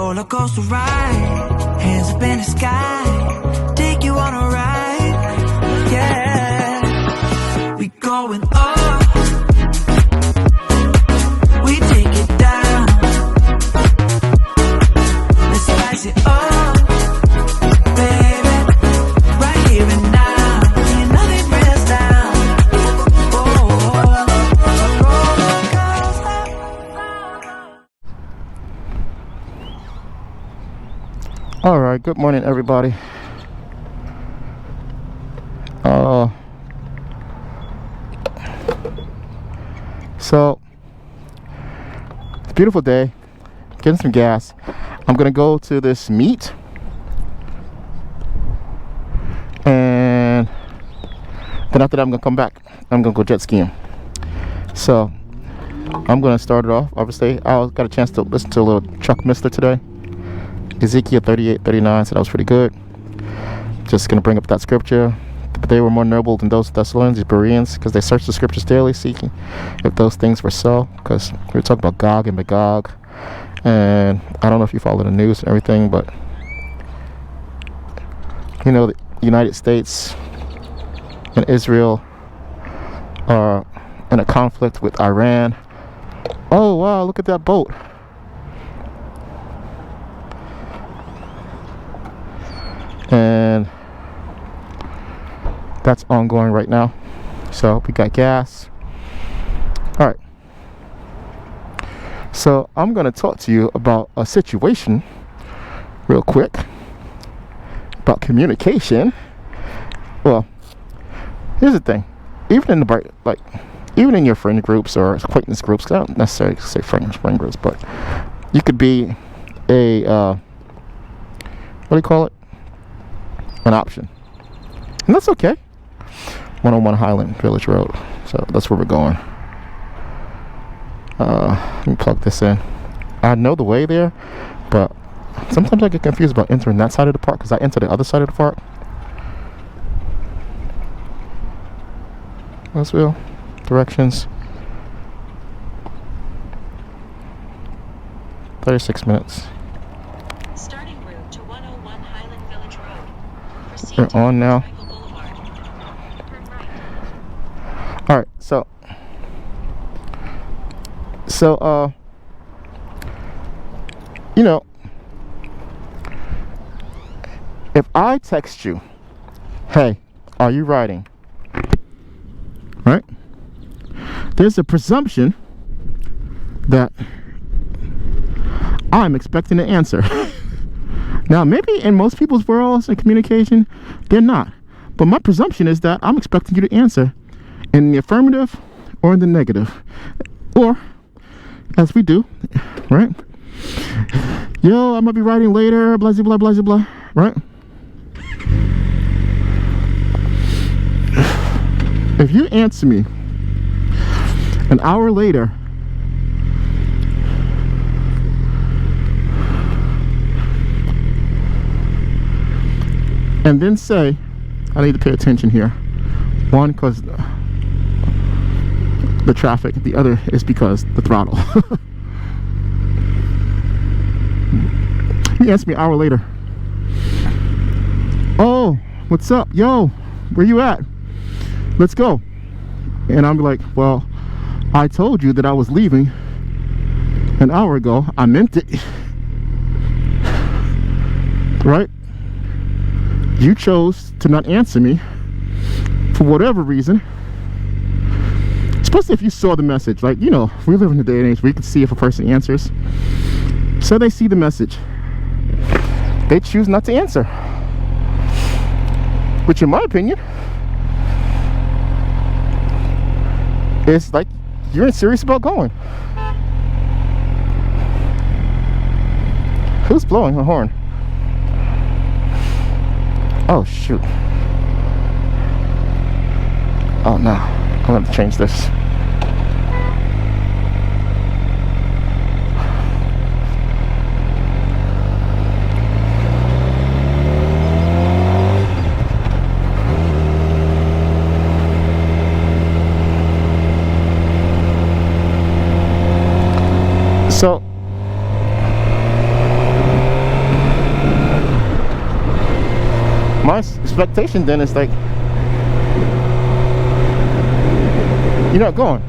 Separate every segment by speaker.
Speaker 1: roller coaster ride, hands up in the sky, take you on a ride, yeah. We going up, we take it down, let's spice it up, baby, right here and now, ain't nothing brings down.
Speaker 2: All right, good morning, everybody. So it's a beautiful day. Getting some gas. I'm gonna go to this meet, and then after that, I'm gonna come back. I'm gonna go jet skiing. So I'm gonna start it off. Obviously, I got a chance to listen to a little Chuck Missler today. Ezekiel 38:39, so that was pretty good. Just gonna bring up that scripture. But they were more noble than those Thessalonians, Bereans, because they searched the scriptures daily, seeking if those things were so. Because we were talking about Gog and Magog, and I don't know if you follow the news and everything, but you know, the United States and Israel are in a conflict with Iran. Oh wow, look at that boat. And that's ongoing right now. So we got gas. All right, so I'm going to talk to you about a situation real quick about communication. Well, here's the thing. Even in the even in your friend groups or acquaintance groups, 'cause I don't necessarily say friend groups, but you could be a what do you call it? An option, and that's okay. 101 Highland Village Road, so that's where we're going. Let me plug this in. I know the way there, but sometimes I get confused about entering that side of the park because I enter the other side of the park. Westville directions. 36 minutes. We're on now. All right, so you know, if I text you, hey, are you riding? Right? There's a presumption that I'm expecting an answer. Now, maybe in most people's worlds and communication, they're not. But my presumption is that I'm expecting you to answer in the affirmative or in the negative. Or, as we do, right? Yo, I'm going to be writing later, blah, blah, blah, blah, blah, right? If you answer me an hour later, and then say, I need to pay attention here. One, because the traffic. The other is because the throttle. He asked me an hour later. Oh, what's up? Yo, where you at? Let's go. And I'm like, well, I told you that I was leaving an hour ago. I meant it. Right? You chose to not answer me for whatever reason. Especially if you saw the message. Like, you know, we live in a day and age where you can see if a person answers. So they see the message. They choose not to answer. Which, in my opinion, is like you ain't serious about going. Who's blowing a horn? Oh shoot. Oh no, I'm gonna have to change this. So my expectation then is like, you're not going.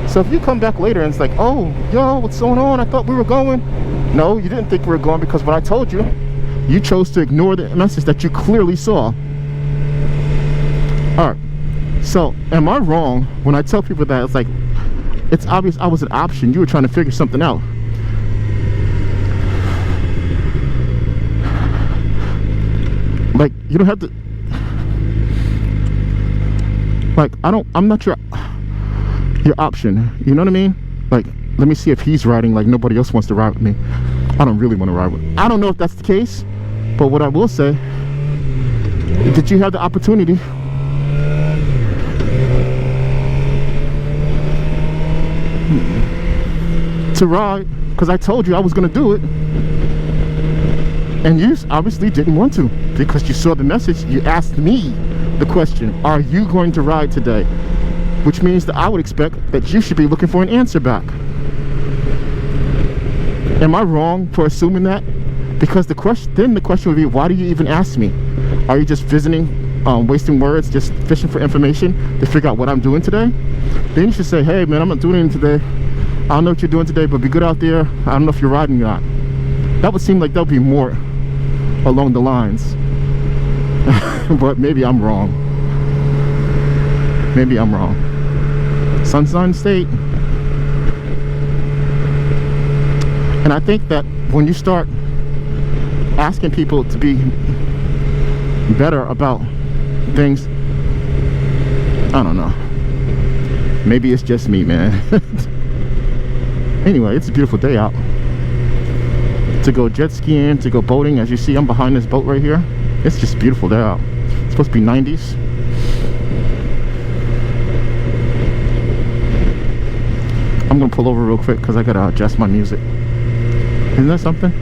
Speaker 2: So if you come back later and it's like, oh, yo, what's going on? I thought we were going. No, you didn't think we were going, because when I told you, you chose to ignore the message that you clearly saw. All right. So am I wrong when I tell people that it's like, it's obvious I was an option. You were trying to figure something out. Like, you don't have to, like, I'm not your option. You know what I mean? Like, let me see if he's riding like nobody else wants to ride with me. I don't really want to ride with. I don't know if that's the case, but what I will say, did you have the opportunity to ride? Because I told you I was going to do it, and you obviously didn't want to, because you saw the message. You asked me the question, are you going to ride today? Which means that I would expect that you should be looking for an answer back. Am I wrong for assuming that? Because the question would be, why do you even ask me? Are you just visiting, wasting words, just fishing for information to figure out what I'm doing today? Then you should say, hey man, I'm not doing anything today. I don't know what you're doing today, but be good out there. I don't know if you're riding or not. That would seem like that would be more along the lines. But maybe I'm wrong. Maybe I'm wrong. Sunshine State. And I think that when you start asking people to be better about things, I don't know. Maybe it's just me, man. Anyway, it's a beautiful day out to go jet skiing, to go boating. As you see, I'm behind this boat right here. It's just a beautiful day out. It's supposed to be 90s. I'm gonna pull over real quick because I gotta adjust my music. Isn't that something?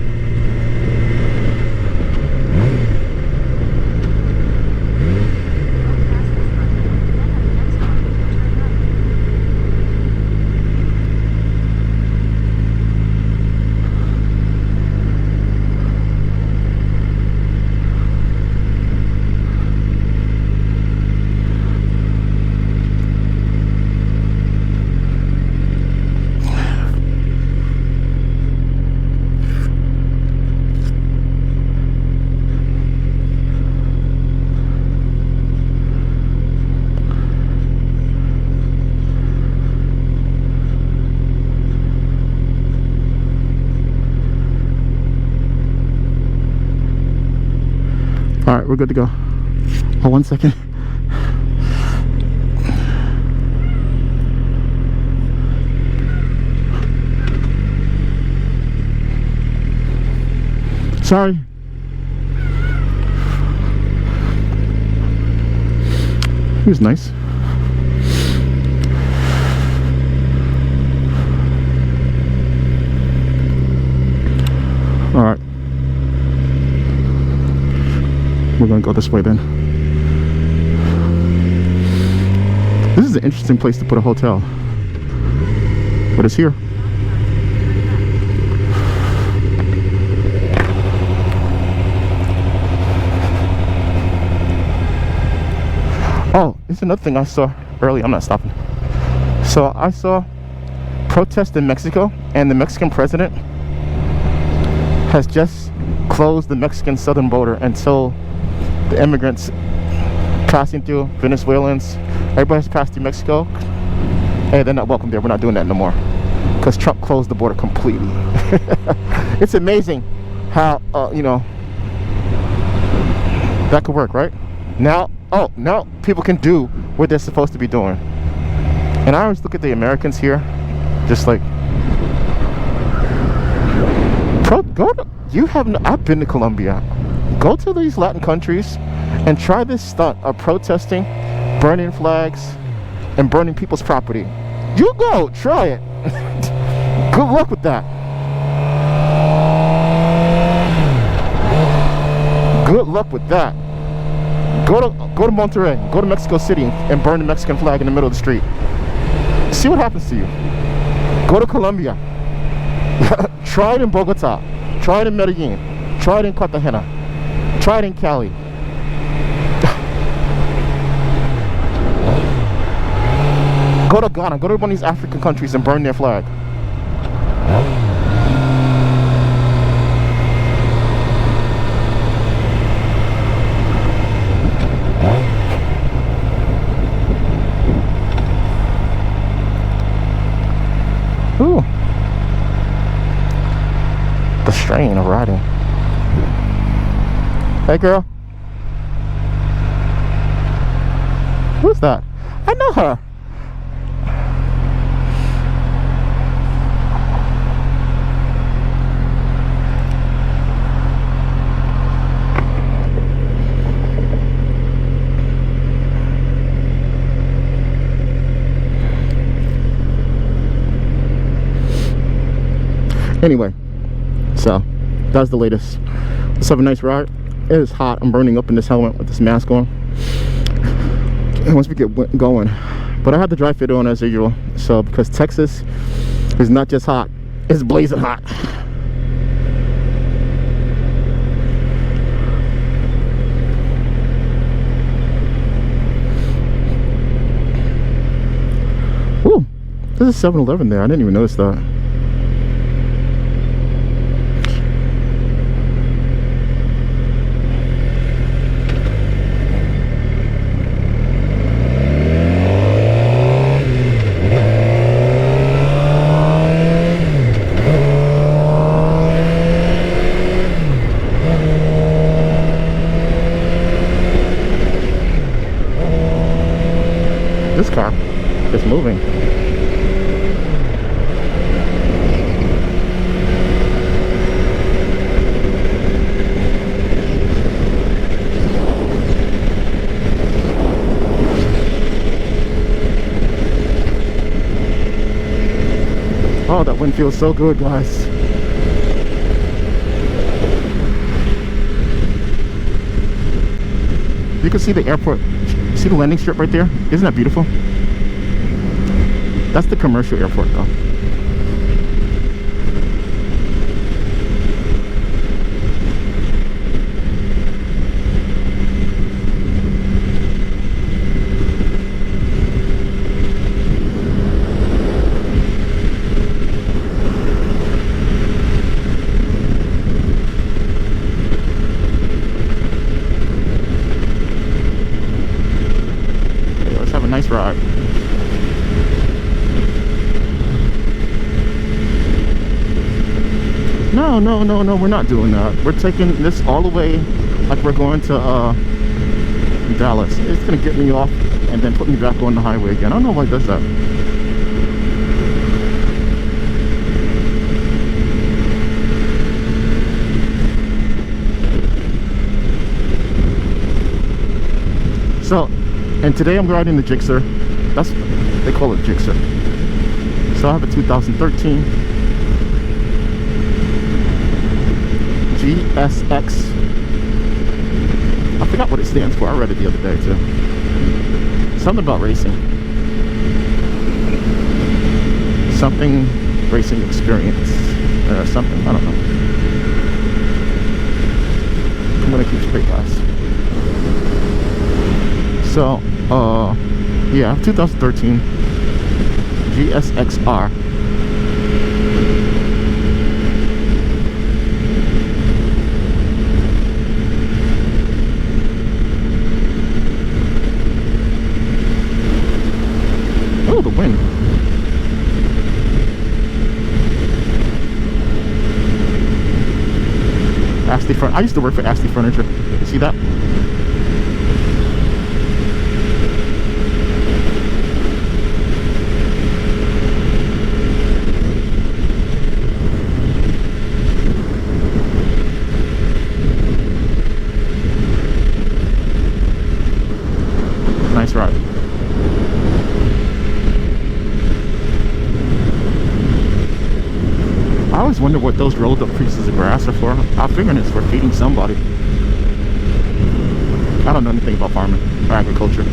Speaker 2: All right, we're good to go. Oh, 1 second. Sorry. He was nice. All right. We're gonna go this way then. This is an interesting place to put a hotel, but it's here. Oh, it's another thing I saw earlier. I'm not stopping. So I saw protests in Mexico, and the Mexican president has just closed the Mexican southern border until the immigrants passing through, Venezuelans, everybody has passed through Mexico. Hey, they're not welcome there. We're not doing that no more, because Trump closed the border completely. It's amazing how you know, that could work, right? Now, now people can do what they're supposed to be doing. And I always look at the Americans here, just like, I've been to Colombia. Go to these Latin countries and try this stunt of protesting, burning flags, and burning people's property. You go, try it. Good luck with that. Good luck with that. Go to Monterrey, go to Mexico City and burn the Mexican flag in the middle of the street. See what happens to you. Go to Colombia. Try it in Bogota. Try it in Medellin. Try it in Cartagena. Try it in Cali. Go to Ghana, go to one of these African countries and burn their flag. Ooh. The strain of riding. Hey girl. Who's that? I know her. Anyway, so that's the latest. Let's have a nice ride. It is hot. I'm burning up in this helmet with this mask on. And once we get going, but I had the dry fit on as usual. So because Texas is not just hot, it's blazing hot. Woo! There's a 7-Eleven there. I didn't even notice that. This car is moving. Oh, that wind feels so good, guys. You can see the airport. See the landing strip right there? Isn't that beautiful? That's the commercial airport though. Okay, let's have a nice ride. No, we're not doing that. We're taking this all the way like we're going to Dallas. It's gonna get me off and then put me back on the highway again. I don't know why it does that. So, and today I'm riding the GSXR. That's, they call it GSXR. So I have a 2013 GSX. I forgot what it stands for. I read it the other day too. Something about racing. Something racing experience. Or something. I don't know. I'm gonna keep straight, guys. So, yeah, 2013 GSXR. Oh, the wind. Ashley Furniture. I used to work for Ashley Furniture. You see that? Nice ride. I always wonder what those rolled up pieces of grass are for. I'm figuring it's for feeding somebody. I don't know anything about farming or agriculture.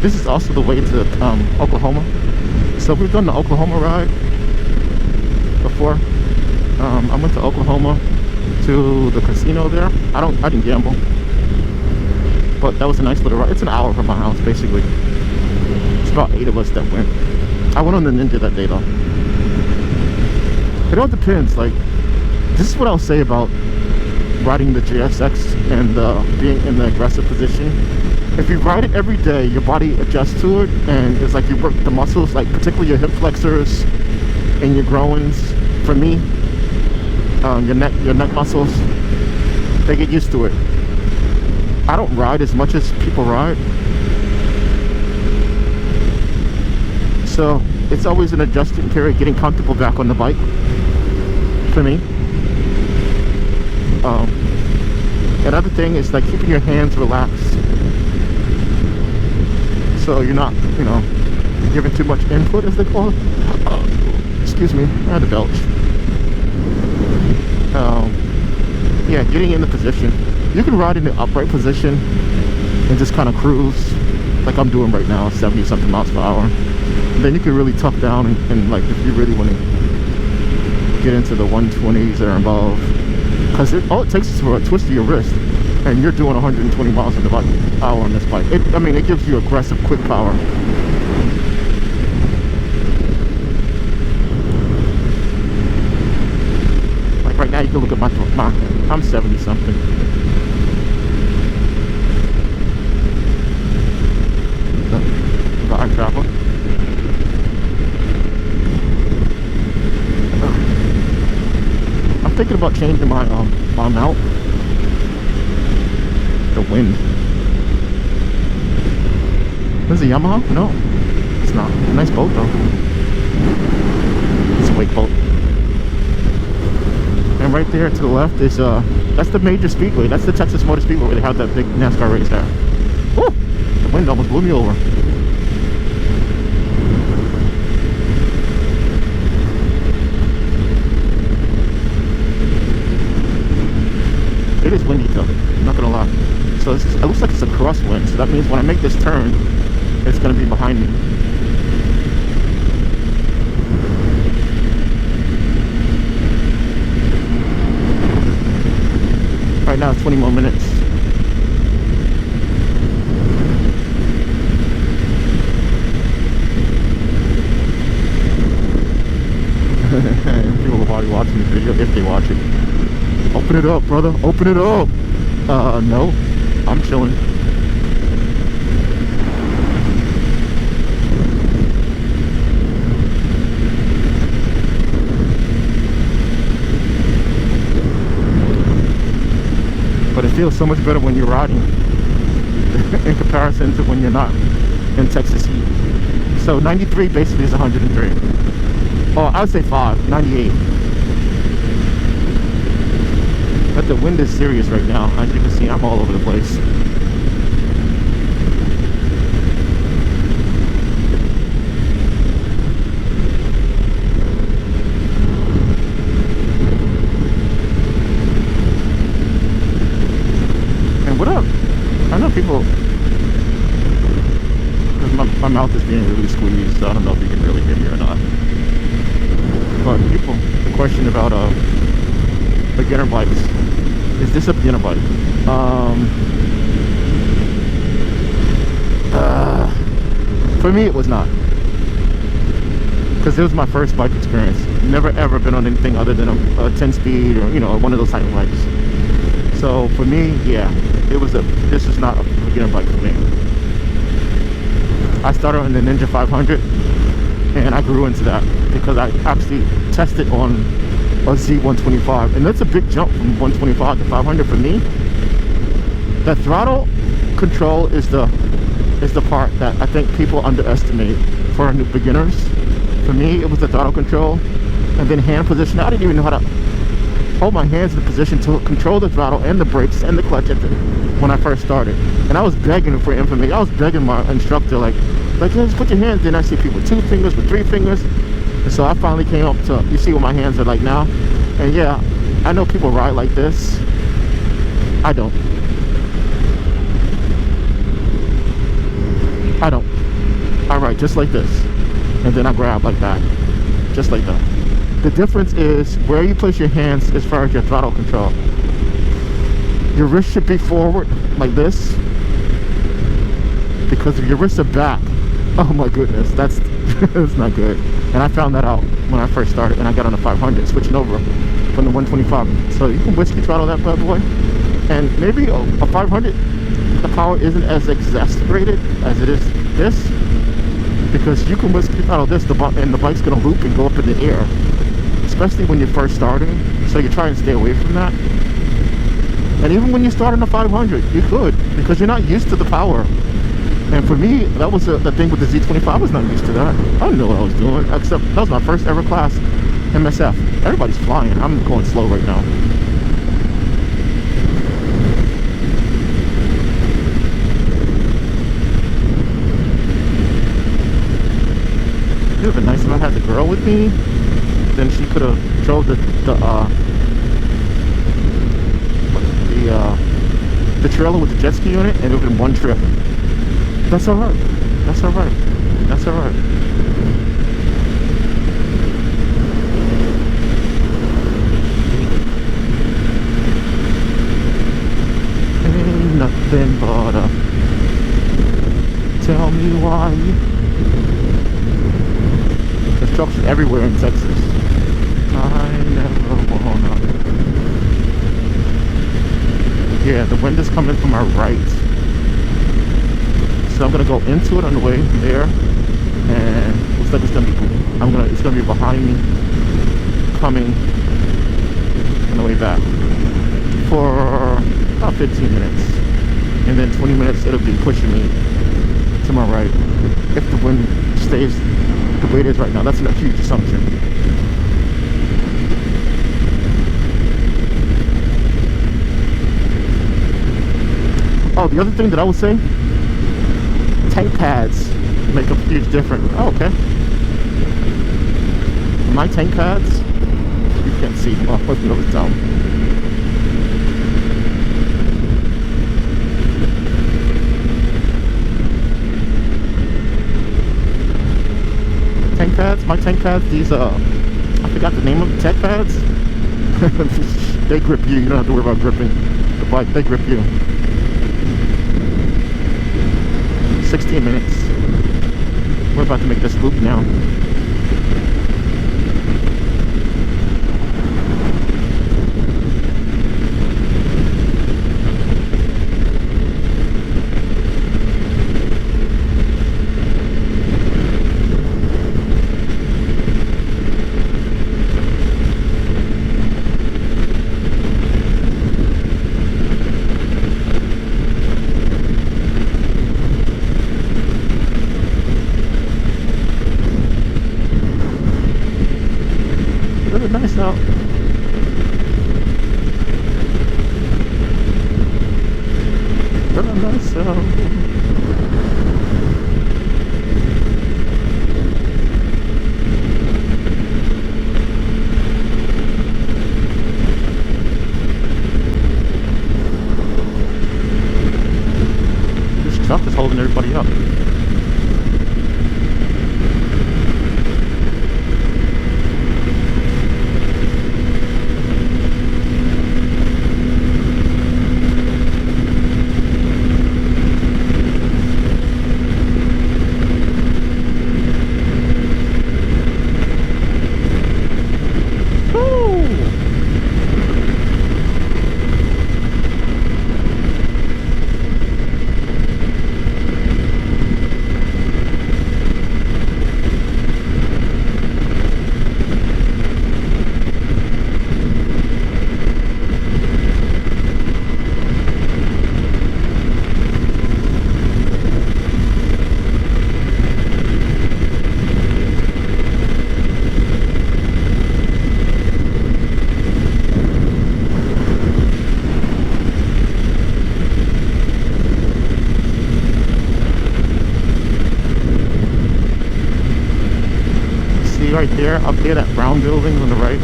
Speaker 2: this is also the way to Oklahoma. So we've done the Oklahoma ride before. I went to Oklahoma to the casino there. I didn't gamble, but that was a nice little ride. It's an hour from my house, basically. It's about 8 of us that went. I went on the Ninja that day though. It all depends. Like, this is what I'll say about riding the GSX and being in the aggressive position. If you ride it every day, your body adjusts to it, and it's like you work the muscles, like particularly your hip flexors and your groins. For me, your neck muscles, they get used to it. I don't ride as much as people ride, so it's always an adjusting period, getting comfortable back on the bike for me. Another thing is like keeping your hands relaxed, so you're not, you know, giving too much input, as they call it. Excuse me, I had to belch. Yeah, getting in the position. You can ride in the upright position and just kind of cruise, like I'm doing right now, 70 something miles per hour. And then you can really tuck down and like if you really want to get into the 120s or above, because all it takes is for a twist of your wrist, and you're doing 120 miles an hour on this bike. I mean, it gives you aggressive, quick power. Like right now, you can look at my I'm 70 something. The I travel. I'm thinking about changing my mount. The wind. This is a Yamaha? No, it's not. Nice boat though. It's a wake boat. And right there to the left is that's the major speedway. That's the Texas Motor Speedway where they have that big NASCAR race there. Woo! The wind almost blew me over. It is windy though, I'm not gonna lie. So it looks like it's a crosswind, so that means when I make this turn, it's gonna be behind me. Right now it's 20 more minutes. People will probably watching this video if they watch it. Open it up, brother. Open it up. No. I'm chilling. But it feels so much better when you're riding in comparison to when you're not in Texas heat. So 93 basically is 103. Oh, I would say 98. But the wind is serious right now. As you can see, I'm all over the place. And what up? I know people, because my mouth is being really squeezed, so I don't know if you can really hear me or not. But people, the question about beginner bikes. Is this a beginner bike? For me it was not, because it was my first bike experience. Never ever been on anything other than a 10-speed or, you know, one of those type of bikes. So for me, yeah, this is not a beginner bike for me. I started on the Ninja 500 and I grew into that because I actually tested on a Z125, and that's a big jump from 125 to 500 for me. The throttle control is the part that I think people underestimate for new beginners. For me, it was the throttle control, and then hand position. I didn't even know how to hold my hands in the position to control the throttle and the brakes and the clutch when I first started. And I was begging for information. I was begging my instructor, like just put your hands in. I see people with 2 fingers, with 3 fingers. And so I finally came up to, you see what my hands are like now. And yeah, I know people ride like this. I don't. Alright, just like this. And then I grab like that. Just like that. The difference is where you place your hands as far as your throttle control. Your wrist should be forward like this. Because if your wrists are back, oh my goodness, that's not good. And I found that out when I first started and I got on the 500, switching over from the 125. So you can whiskey throttle that bad boy. And maybe a 500, the power isn't as exasperated as it is this. Because you can whiskey throttle this and the bike's gonna loop and go up in the air. Especially when you're first starting. So you try and stay away from that. And even when you start on the 500, you could. Because you're not used to the power. And for me, that was the thing with the Z25. I was not used to that. I didn't know what I was doing. Except that was my first ever class MSF. Everybody's flying. I'm going slow right now. It would have been nice if I had the girl with me. Then she could have drove the trailer with the jet ski on it, and it would have been one trip. That's alright. That's alright. That's alright. Ain't nothing but a tell me why. There's trucks everywhere in Texas. I never wanna. Yeah, the wind is coming from my right. So I'm gonna go into it on the way there, and looks like it's gonna be it's gonna be behind me, coming on the way back for about 15 minutes, and then 20 minutes it'll be pushing me to my right if the wind stays the way it is right now. That's a huge assumption. Oh, the other thing that I was saying. Tank pads make a huge difference. Oh, okay. My tank pads, you can't see them. Oh, let's go down. Tank pads, my tank pads, these I forgot the name of the tank pads. They grip you. You don't have to worry about gripping the bike. They grip you. 16 minutes. We're about to make this loop now. Nice out. Really nice out. This truck is holding everybody up. Right there, up there, that brown building on the right,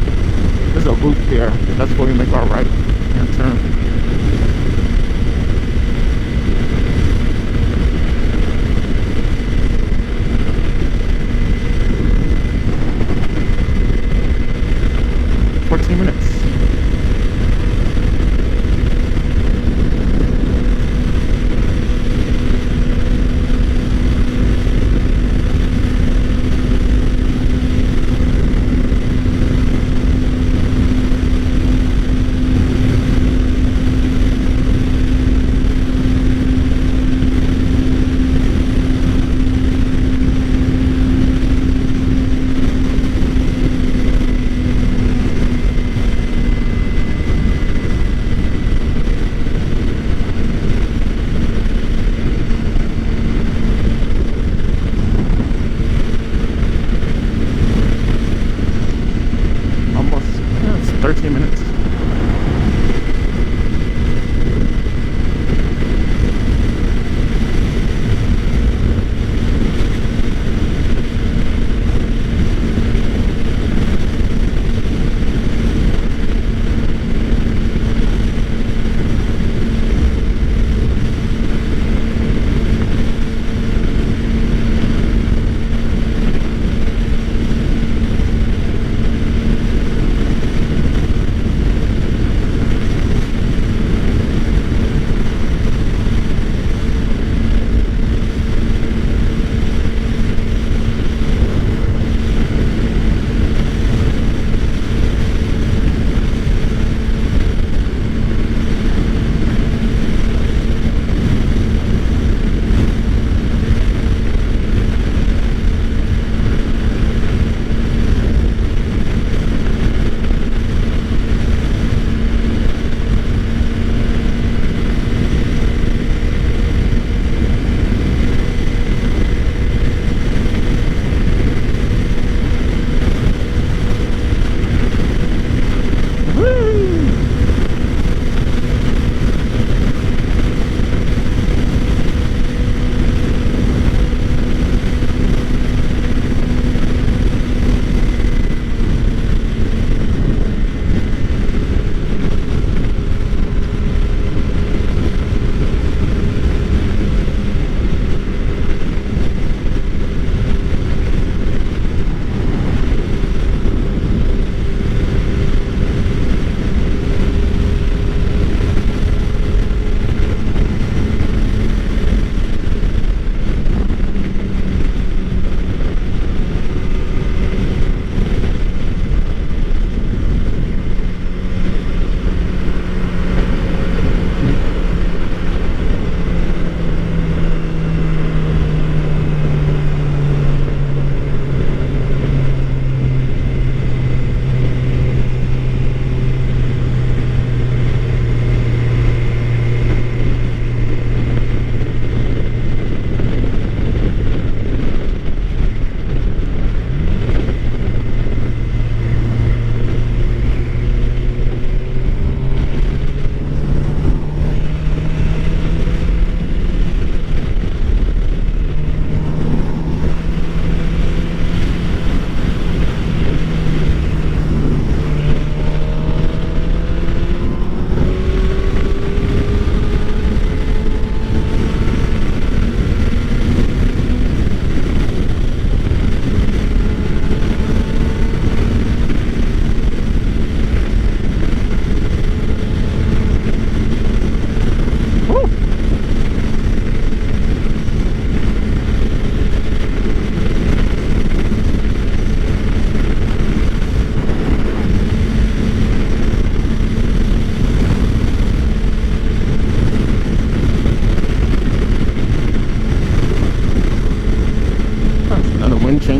Speaker 2: there's a loop there. That's where we make our right hand turn.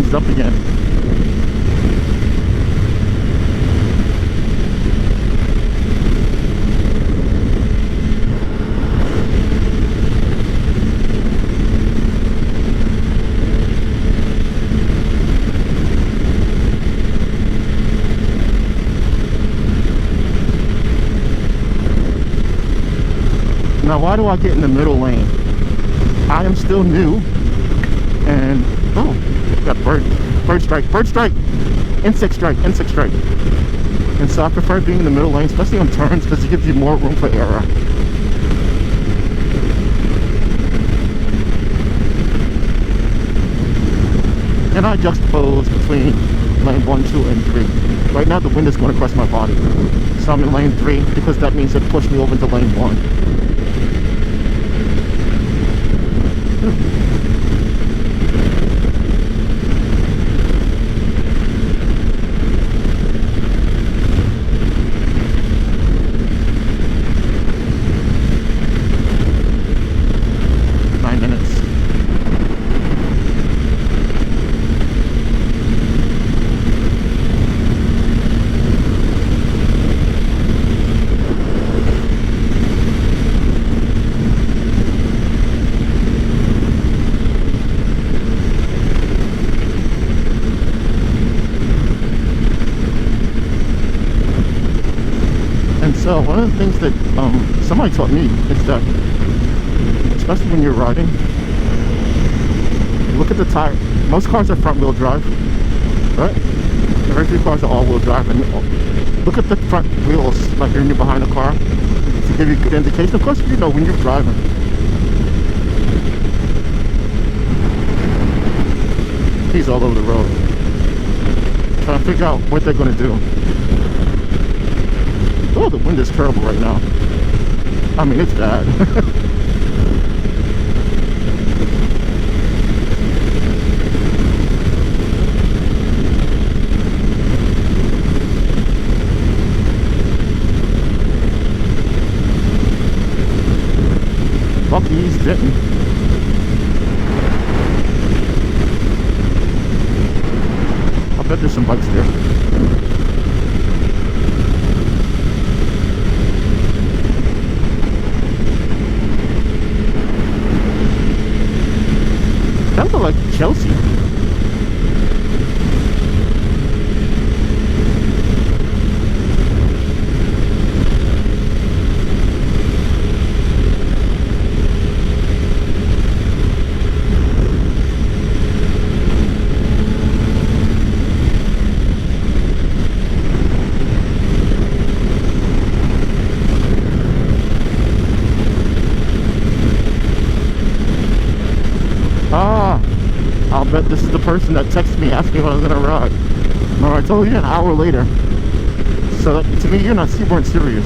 Speaker 2: speeds up again. Now, why do I get in the middle lane? I am still new, and oh, got bird strike, insect strike. And so I prefer being in the middle lane, especially on turns, because it gives you more room for error. And I juxtapose between lane 1, 2, and 3. Right now the wind is going across my body, so I'm in lane 3 because that means it pushed me over into lane 1. So one of the things that somebody taught me is that, especially when you're riding, look at the tire. Most cars are front wheel drive, right? Very few cars are all wheel drive, and look at the front wheels, like when you're behind a car, to give you a good indication. Of course, you know when you're driving. He's all over the road, trying to figure out what they're going to do. Oh, the wind is terrible right now. I mean, it's bad. Bucky's Denton. I bet there's some bikes there. Like Chelsea. I'll bet this is the person that texted me asking if I was gonna ride. No, I told you an hour later. So that, to me, you weren't serious.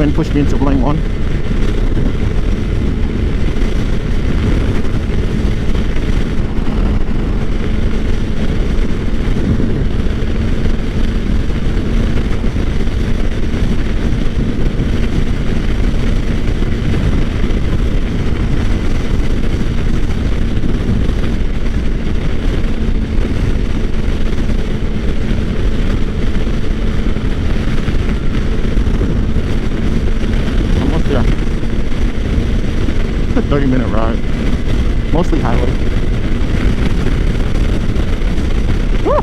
Speaker 2: wind pushed me into lane one. 30-minute ride. Mostly highway. Woo!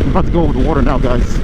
Speaker 2: I'm about to go over the water now, guys.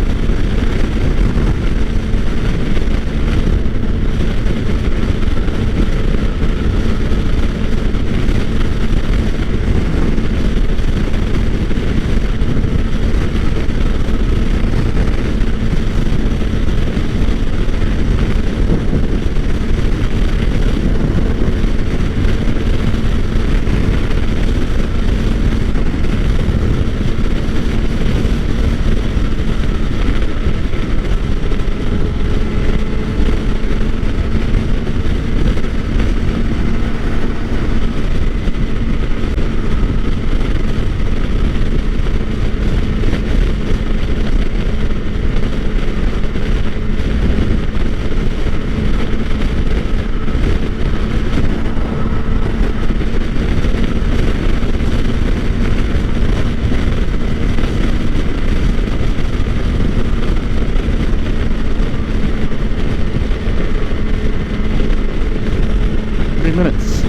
Speaker 2: Minutes.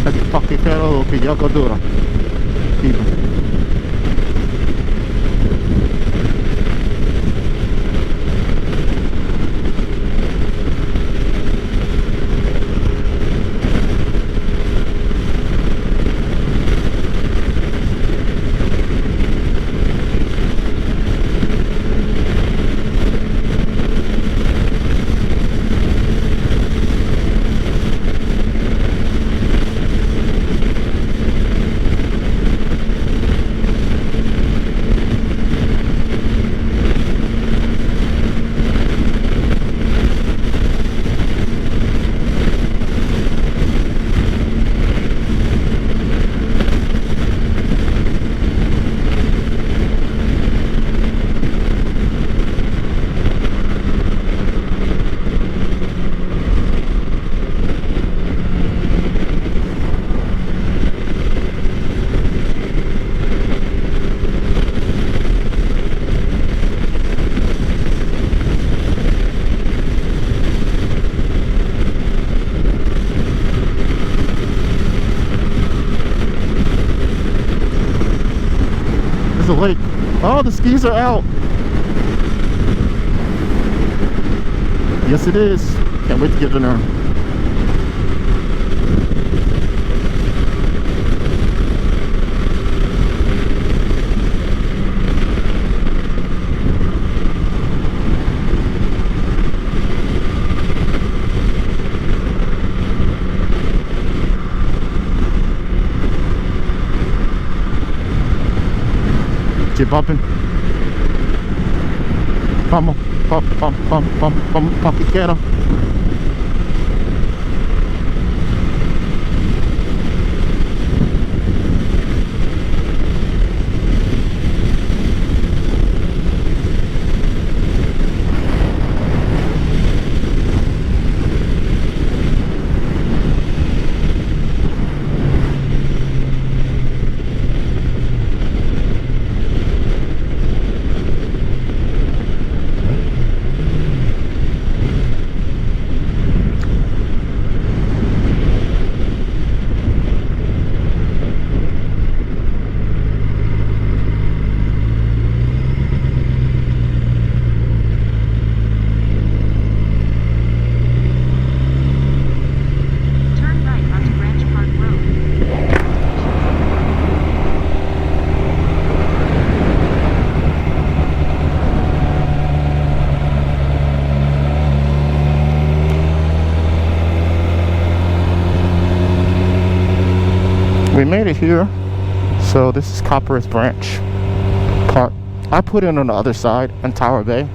Speaker 2: È pochi però che gioco duro. Tipo. There's a lake. Oh, the skis are out. Yes, it is. Can't wait to get in there. Keep bumping. Vamos, pump, pump, pump, pump, pump, pumpiquero. We made it here. So this is Copper's Branch Park. I put it on the other side in Tower Bay.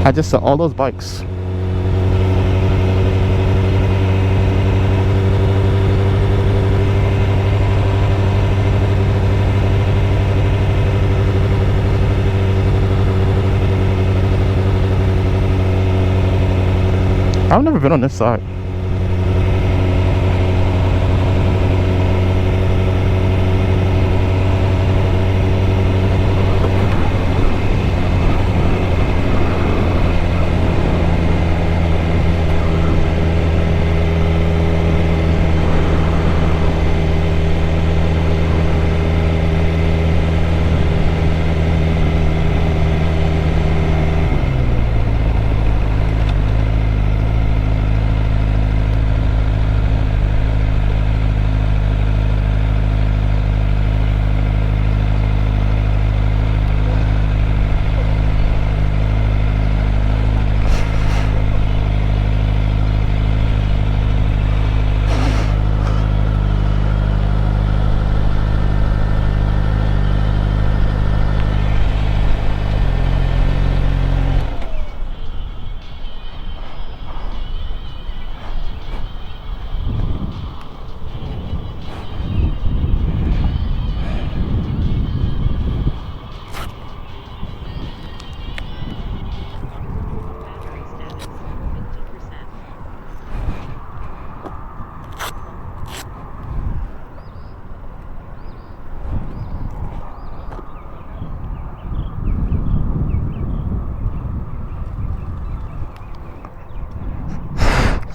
Speaker 2: I just saw all those bikes. I've never been on this side.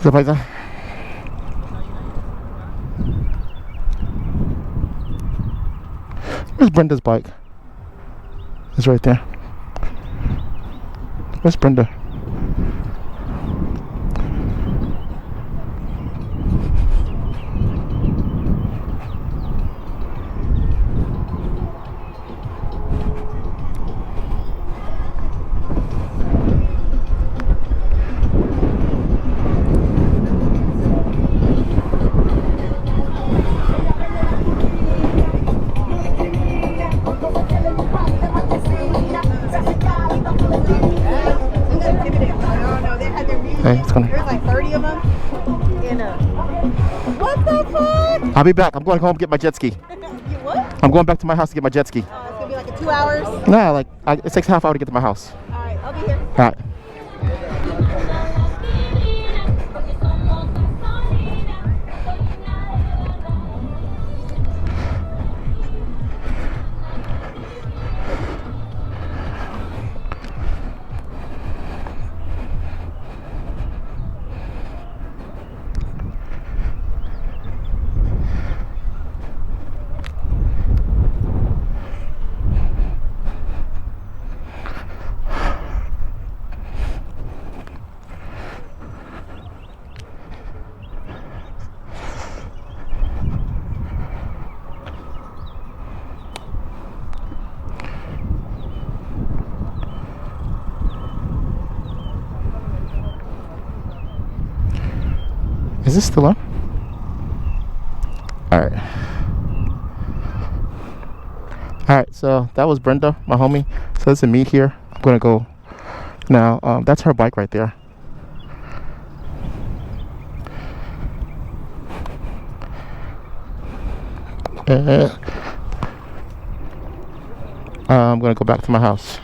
Speaker 2: ¿Qué pasa? Where's Brenda's bike? It's right there. Where's Brenda? Hey, it's gonna.
Speaker 3: There's like 30 of them in a. What the fuck?
Speaker 2: I'll be back. I'm going home to get my jet ski.
Speaker 3: You what?
Speaker 2: I'm going back to my house to get my jet ski.
Speaker 3: It's gonna be like a 2 hours.
Speaker 2: Nah, like it takes half hour to get to my house.
Speaker 3: Alright, I'll be here.
Speaker 2: All right. Is this still on? Alright. Alright, so that was Brenda, my homie. So there's a meet here. I'm gonna go now. That's her bike right there. I'm gonna go back to my house.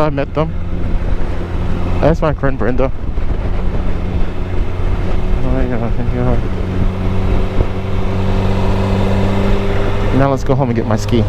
Speaker 2: I met them. That's my friend Brenda. Oh yeah. Now let's go home and get my ski.